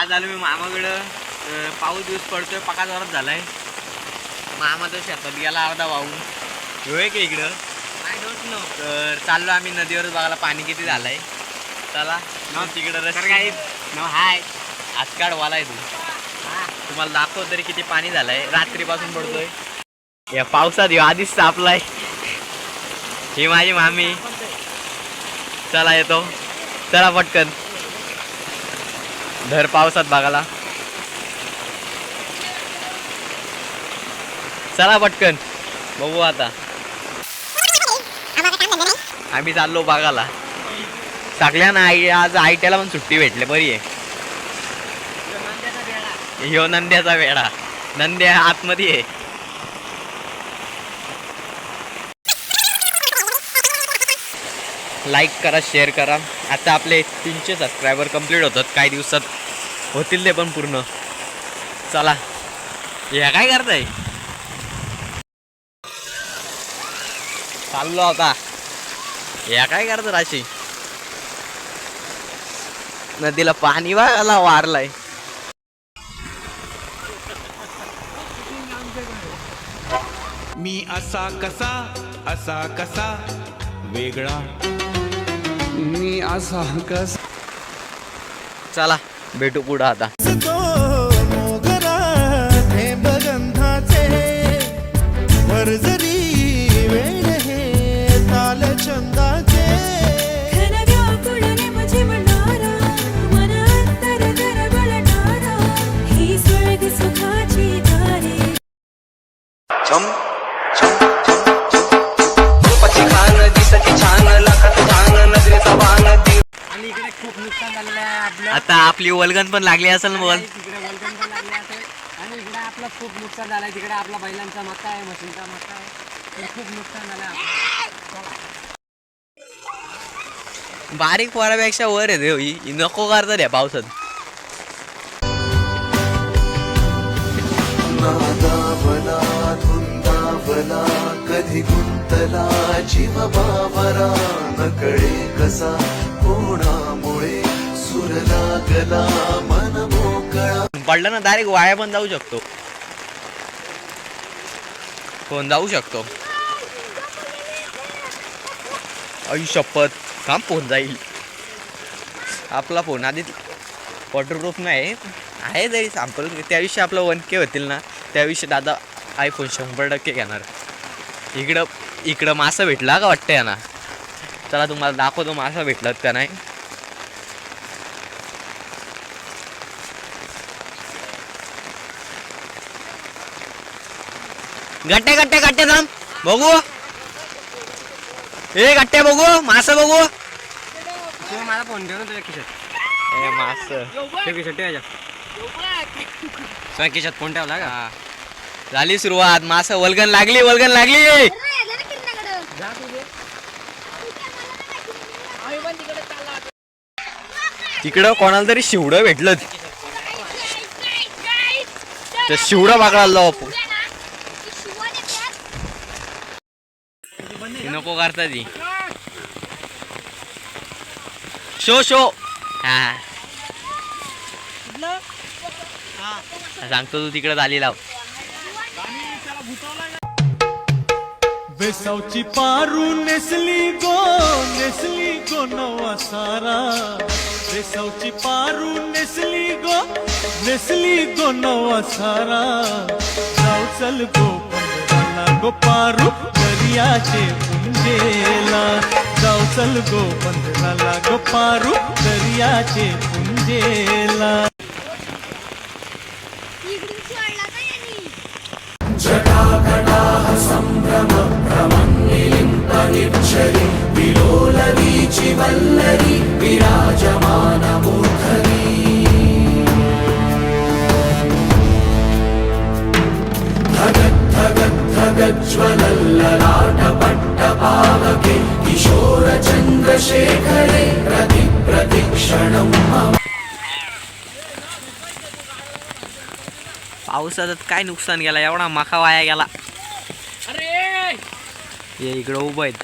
आज आलो मी मामाकडं. पाऊस दिवस पडतोय, पका जोरात झालाय. मामा तर शेतात गेला अर्धा वाहून. होय की इकडं आय डोंट नो. तर चाललो आम्ही नदीवरच बघायला पाणी किती झालंय. चला तिकडं रस्ते काय हाय आजकाळ वालाय तू. तुम्हाला दाखव तरी किती पाणी झालंय. रात्रीपासून पडतोय. या पावसात आधीच तापलाय. ही माझी मामी. चला येतो. चला पटकन धर पावसात बघायला. चला पटकन बघू आता. आम्ही चाललो बघायला. सगळ्यांना आज आयट्याला पण सुट्टी भेटले. बरी आहे. ह्यो नंद्याचा वेळा. नंद्या आतमध्ये आहे. लाईक करा, शेअर करा. आता आपले 300 सबस्क्रायबर कंप्लीट होतात. काही दिवसात होतील ते पण पूर्ण. चला या काय करताय. चाललो आता. या काय करतात राशी. नदीला पाणी बघायला वारलाय. मी असा कसा वेगळा. मी असा कसा. चला भेटू पुढं आता. आता आपली वल्गन पण लागली असेल ना. बोल आणि इकडे आपलं खूप नुकसान झालंय. तिकडे आपला बैलांचा मका आहे, म्हशींचा मका आहे. खूप नुकसान झालंय. बारीक पोरापेक्षा वर आहे. नको करतात या पावसात. कधी गुंतला जीव बावरा नकळे कसा कोणामुळे सुर लागला मन मोकळा. पडलं ना डायरेक्ट वाया पण जाऊ शकतो. कोण जाऊ शकतो. आई शपथ काम फोन जाईल. आपला फोन आधी वॉटरप्रूफ नाही आहे तरी सॅम्पल. त्याविषयी आपलं 1K होतील ना, त्याविषयी दादा आयफोन 100% घेणार. इकडं मासा भेटला का वाटतं ना. चला तुम्हाला दाखवतो मासा भेटलात का नाही. गट्टे गट्टे गट्टे थांब बघू. ए गट्टे बघू. मासा बघू. मला फोन ठेव ना तुझ्या खिशात. मास खिशात ठेवायच्या. खिशात फोन ठेवला का. झाली सुरुवात. मासा वल्गन लागली. तिकडं कोणाला तरी शिवडं भेटलं. ते शिवडं बघायला आपण. नको करता ती शो. हा सांगतो तू तिकडे झाली लाव. वेसावची पारू नेसली गो नवा सारा. वेसावची पारू नेसली गो नवा सारा. जाऊ चल गो पंधराला गो पारू दर्याचे पुंजेला. जाऊ चल गो पंधराला गो पारू दर्याचे पुंजेला. संभ्रम भ्रमन्निलिम्पनिच्छरि विलोलवीचि वल्लरी विराजमानमूर्धनि. धगज्ज्वलल्ललाटपट्टपावके किशोरचन्द्रशेखरे प्रतिक्षणं मम. पावसात काय नुकसान गेला. एवढा मका वाया गेला. अरे ये इकडं उभं आहेत.